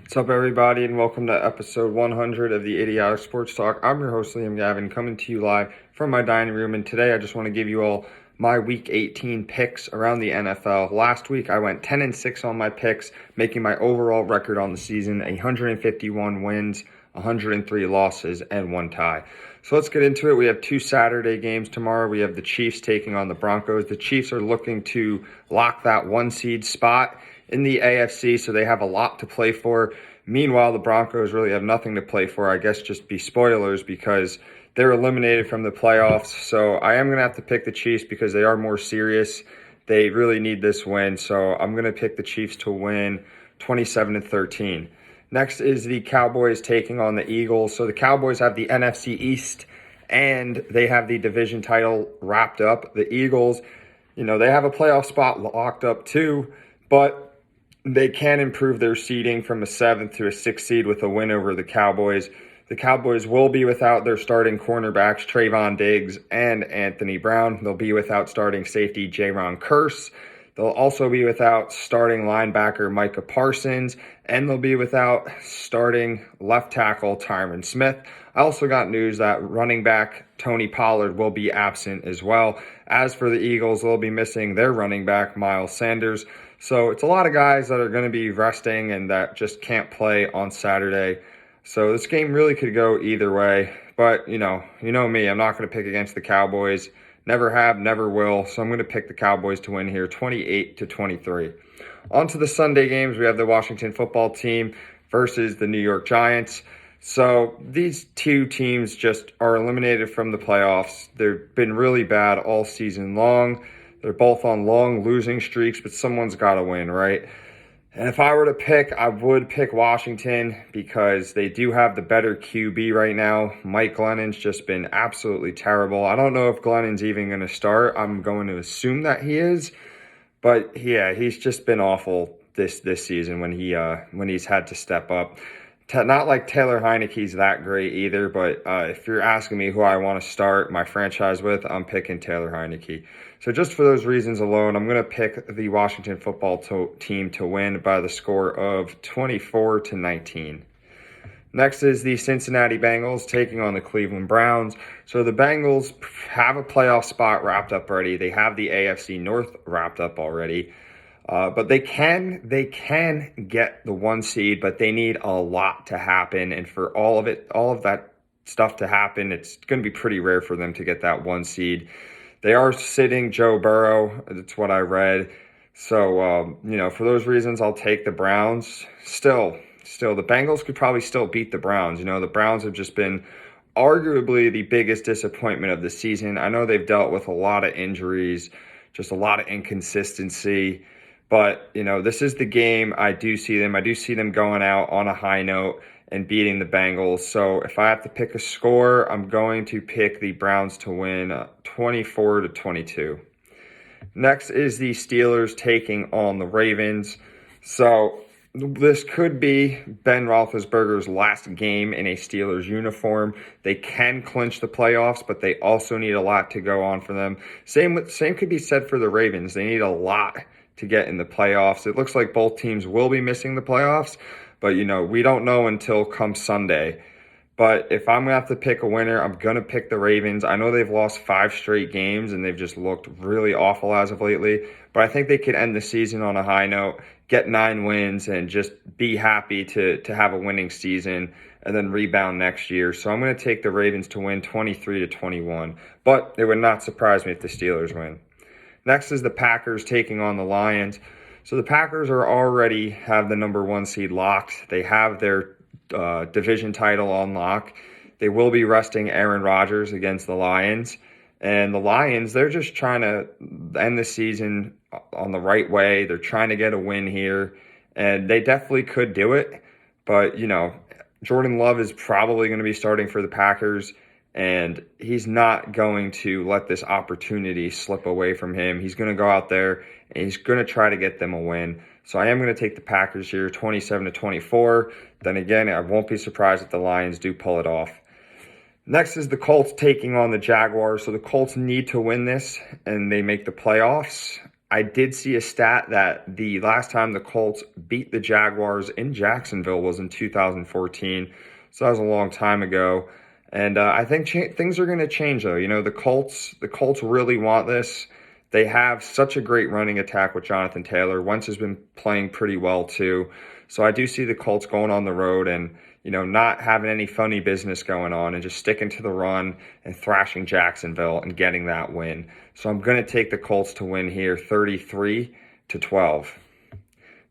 What's up, everybody, and welcome to episode 100 of the Idiotic Sports Talk. I'm your host, Liam Gavin, coming to you live from my dining room, and today I just want to give you all my Week 18 picks around the NFL. Last week, I went 10-6 on my picks, making my overall record on the season 151 wins, 103 losses, and 1 tie. So let's get into it. We have 2 Saturday games tomorrow. We have the Chiefs taking on the Broncos. The Chiefs are looking to lock that 1 seed spot in the AFC, so they have a lot to play for. Meanwhile, the Broncos really have nothing to play for. I guess just be spoilers because they're eliminated from the playoffs. So I am going to have to pick the Chiefs because they are more serious. They really need this win. So I'm going to pick the Chiefs to win 27-13. Next is the Cowboys taking on the Eagles. So the Cowboys have the NFC East and they have the division title wrapped up. The Eagles, they have a playoff spot locked up too, but they can improve their seeding from a 7th to a 6th seed with a win over the Cowboys. The Cowboys will be without their starting cornerbacks, Trayvon Diggs and Anthony Brown. They'll be without starting safety, Jaron Kearse. They'll also be without starting linebacker, Micah Parsons. And they'll be without starting left tackle, Tyron Smith. I also got news that running back Tony Pollard will be absent as well. As for the Eagles, they'll be missing their running back, Miles Sanders. So it's a lot of guys that are going to be resting and that just can't play on Saturday. So this game really could go either way. But, you know me, I'm not going to pick against the Cowboys. Never have, never will. So I'm going to pick the Cowboys to win here, 28-23. On to the Sunday games. We have the Washington football team versus the New York Giants. So these two teams just are eliminated from the playoffs. They've been really bad all season long. They're both on long losing streaks, but someone's got to win, right? And if I were to pick, I would pick Washington because they do have the better QB right now. Mike Glennon's just been absolutely terrible. I don't know if Glennon's even going to start. I'm going to assume that he is. But yeah, he's just been awful this season when he's had to step up. Not like Taylor Heineke's that great either, but if you're asking me who I want to start my franchise with, I'm picking Taylor Heineke. So just for those reasons alone, I'm going to pick the Washington football team to win by the score of 24-19. Next is the Cincinnati Bengals taking on the Cleveland Browns. So the Bengals have a playoff spot wrapped up already. They have the AFC North wrapped up already. But they can get the 1 seed, but they need a lot to happen. And for all of that stuff to happen, it's going to be pretty rare for them to get that 1 seed. They are sitting Joe Burrow. That's what I read. So, for those reasons, I'll take the Browns. Still, the Bengals could probably still beat the Browns. The Browns have just been arguably the biggest disappointment of the season. I know they've dealt with a lot of injuries, just a lot of inconsistency. But, this is the game. I do see them going out on a high note and beating the Bengals. So if I have to pick a score, I'm going to pick the Browns to win 24-22. Next is the Steelers taking on the Ravens. So this could be Ben Roethlisberger's last game in a Steelers uniform. They can clinch the playoffs, but they also need a lot to go on for them. Same could be said for the Ravens. They need a lot to get in the playoffs. It looks like both teams will be missing the playoffs, but we don't know until come Sunday. But if I'm going to have to pick a winner, I'm going to pick the Ravens. I know they've lost 5 straight games and they've just looked really awful as of lately, but I think they could end the season on a high note, get 9 wins, and just be happy to have a winning season and then rebound next year. So I'm going to take the Ravens to win 23-21, but it would not surprise me if the Steelers win. Next is the Packers taking on the Lions. So the Packers already have the number 1 seed locked. They have their division title on lock. They will be resting Aaron Rodgers against the Lions. And the Lions, they're just trying to end the season on the right way. They're trying to get a win here. And they definitely could do it. But, Jordan Love is probably going to be starting for the Packers. And he's not going to let this opportunity slip away from him. He's going to go out there and he's going to try to get them a win. So I am going to take the Packers here, 27-24. Then again, I won't be surprised if the Lions do pull it off. Next is the Colts taking on the Jaguars. So the Colts need to win this and they make the playoffs. I did see a stat that the last time the Colts beat the Jaguars in Jacksonville was in 2014. So that was a long time ago. And I think things are going to change, though. The Colts really want this. They have such a great running attack with Jonathan Taylor. Wentz has been playing pretty well, too. So I do see the Colts going on the road and, not having any funny business going on and just sticking to the run and thrashing Jacksonville and getting that win. So I'm going to take the Colts to win here 33-12.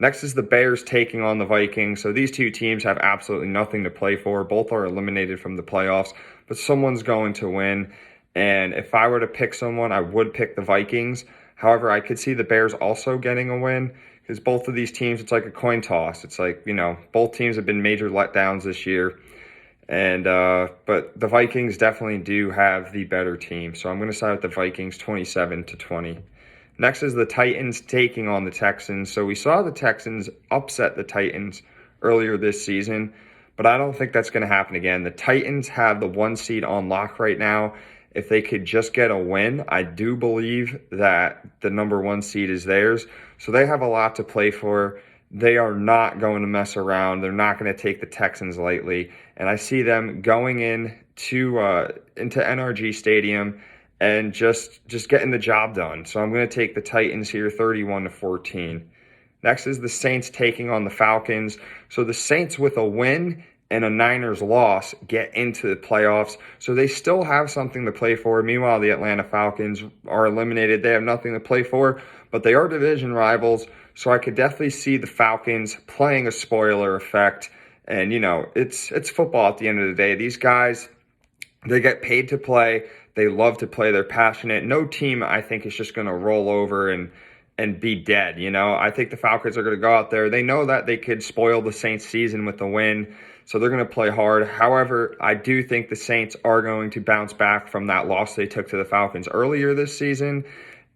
Next is the Bears taking on the Vikings. So these two teams have absolutely nothing to play for. Both are eliminated from the playoffs, but someone's going to win. And if I were to pick someone, I would pick the Vikings. However, I could see the Bears also getting a win because both of these teams, it's like a coin toss. It's like, both teams have been major letdowns this year. And but the Vikings definitely do have the better team. So I'm going to side with the Vikings 27-20. Next is the Titans taking on the Texans. So we saw the Texans upset the Titans earlier this season, but I don't think that's going to happen again. The Titans have the 1 seed on lock right now. If they could just get a win, I do believe that the number 1 seed is theirs. So they have a lot to play for. They are not going to mess around. They're not going to take the Texans lightly. And I see them going into NRG Stadium and just getting the job done. So I'm going to take the Titans here 31-14. Next is the Saints taking on the Falcons. So the Saints with a win and a Niners loss get into the playoffs. So they still have something to play for. Meanwhile, the Atlanta Falcons are eliminated. They have nothing to play for, but they are division rivals. So I could definitely see the Falcons playing a spoiler effect. And, it's football at the end of the day. These guys, they get paid to play. They love to play. They're passionate. No team, I think, is just going to roll over and be dead. I think the Falcons are going to go out there. They know that they could spoil the Saints' season with a win, so they're going to play hard. However, I do think the Saints are going to bounce back from that loss they took to the Falcons earlier this season,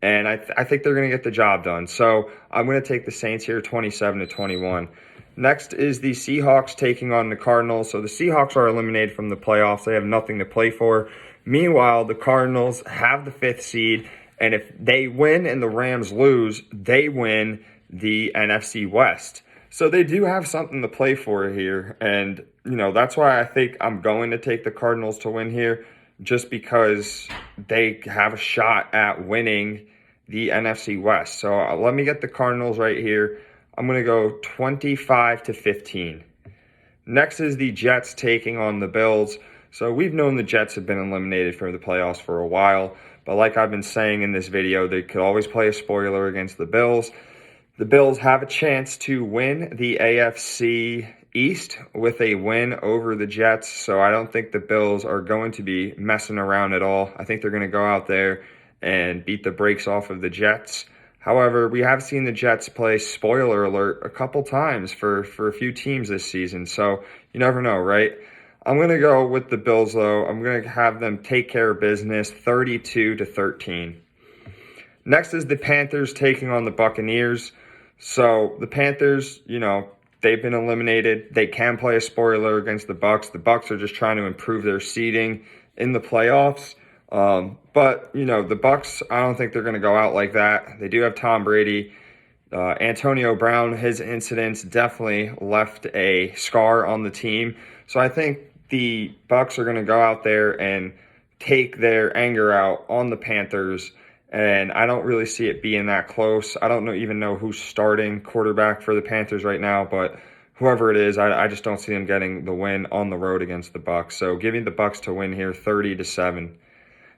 and I think they're going to get the job done. So I'm going to take the Saints here 27-21. Next is the Seahawks taking on the Cardinals. So the Seahawks are eliminated from the playoffs. They have nothing to play for. Meanwhile, the Cardinals have the 5th seed, and if they win and the Rams lose, they win the NFC West. So they do have something to play for here, and that's why I think I'm going to take the Cardinals to win here, just because they have a shot at winning the NFC West. So let me get the Cardinals right here. I'm going to go 25-15. Next is the Jets taking on the Bills. So we've known the Jets have been eliminated from the playoffs for a while, but like I've been saying in this video, they could always play a spoiler against the Bills. The Bills have a chance to win the AFC East with a win over the Jets, so I don't think the Bills are going to be messing around at all. I think they're going to go out there and beat the brakes off of the Jets. However, we have seen the Jets play spoiler alert a couple times for a few teams this season, so you never know, right? I'm going to go with the Bills, though. I'm going to have them take care of business 32-13. Next is the Panthers taking on the Buccaneers. So the Panthers, they've been eliminated. They can play a spoiler against the Bucs. The Bucs are just trying to improve their seeding in the playoffs. But the Bucs, I don't think they're going to go out like that. They do have Tom Brady. Antonio Brown, his incidents definitely left a scar on the team. So I think the Bucs are going to go out there and take their anger out on the Panthers, and I don't really see it being that close. I don't even know who's starting quarterback for the Panthers right now, but whoever it is, I just don't see them getting the win on the road against the Bucs. So giving the Bucs to win here 30-7.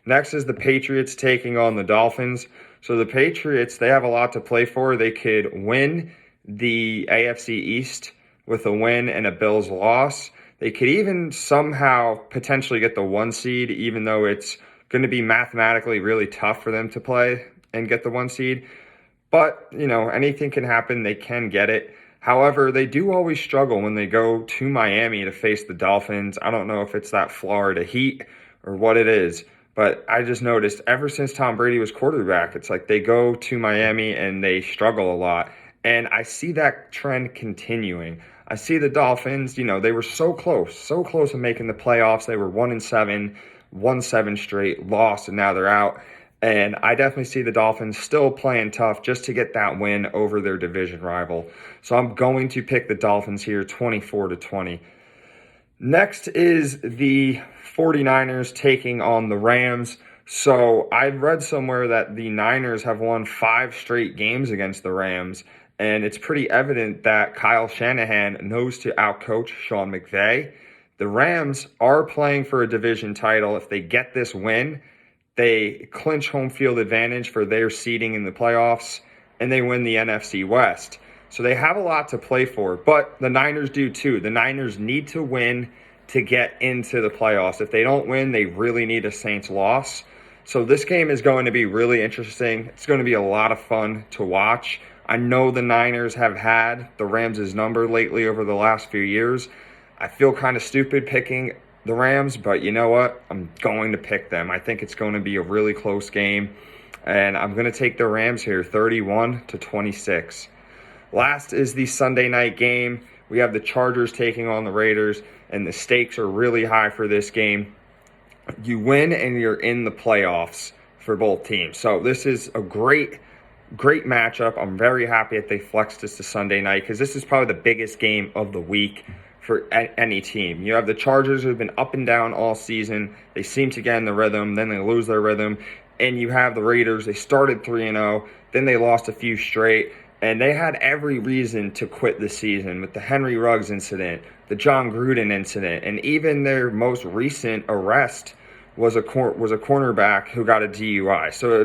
Next is the Patriots taking on the Dolphins. So the Patriots, they have a lot to play for. They could win the AFC East with a win and a Bills loss. They could even somehow potentially get the 1 seed, even though it's going to be mathematically really tough for them to play and get the 1 seed. But, anything can happen. They can get it. However, they do always struggle when they go to Miami to face the Dolphins. I don't know if it's that Florida heat or what it is, but I just noticed ever since Tom Brady was quarterback, it's like they go to Miami and they struggle a lot. And I see that trend continuing. I see the Dolphins, they were so close to making the playoffs. They were 1-7, won 7 straight, lost, and now they're out. And I definitely see the Dolphins still playing tough just to get that win over their division rival. So I'm going to pick the Dolphins here 24-20. Next is the 49ers taking on the Rams. So I read somewhere that the Niners have won 5 straight games against the Rams. And it's pretty evident that Kyle Shanahan knows to outcoach Sean McVay. The Rams are playing for a division title. If they get this win, they clinch home field advantage for their seeding in the playoffs, and they win the NFC West. So they have a lot to play for, but the Niners do too. The Niners need to win to get into the playoffs. If they don't win, they really need a Saints loss. So this game is going to be really interesting. It's going to be a lot of fun to watch. I know the Niners have had the Rams' number lately over the last few years. I feel kind of stupid picking the Rams, but you know what? I'm going to pick them. I think it's going to be a really close game, and I'm going to take the Rams here 31-26. Last is the Sunday night game. We have the Chargers taking on the Raiders, and the stakes are really high for this game. You win and you're in the playoffs for both teams. So this is a great matchup. I'm very happy that they flexed this to Sunday night because this is probably the biggest game of the week for any team. You have the Chargers who have been up and down all season. They seem to get in the rhythm, then they lose their rhythm. And you have the Raiders. They started 3-0, then they lost a few straight, and they had every reason to quit the season with the Henry Ruggs incident, the John Gruden incident, and even their most recent arrest was a cornerback who got a DUI. So,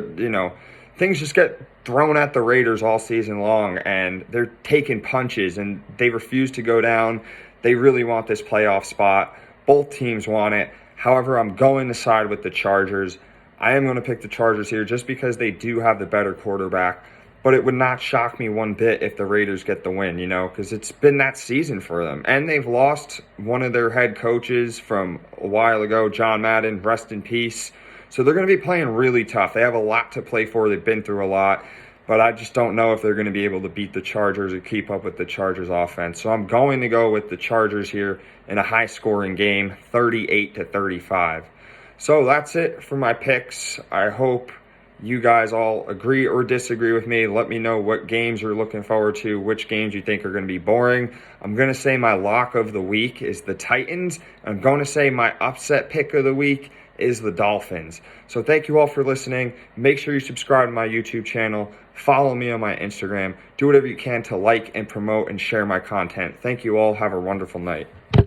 things just get thrown at the Raiders all season long, and they're taking punches, and they refuse to go down. They really want this playoff spot. Both teams want it. However, I'm going to side with the Chargers. I am going to pick the Chargers here just because they do have the better quarterback. But it would not shock me one bit if the Raiders get the win, because it's been that season for them. And they've lost one of their head coaches from a while ago, John Madden, rest in peace. So they're going to be playing really tough. They have a lot to play for. They've been through a lot. But I just don't know if they're going to be able to beat the Chargers or keep up with the Chargers offense. So I'm going to go with the Chargers here in a high-scoring game, 38-35. So that's it for my picks. I hope you guys all agree or disagree with me. Let me know what games you're looking forward to, which games you think are going to be boring. I'm going to say my lock of the week is the Titans. I'm going to say my upset pick of the week is the Dolphins. So thank you all for listening. Make sure you subscribe to my YouTube channel. Follow me on my Instagram. Do whatever you can to like and promote and share my content. Thank you all. Have a wonderful night.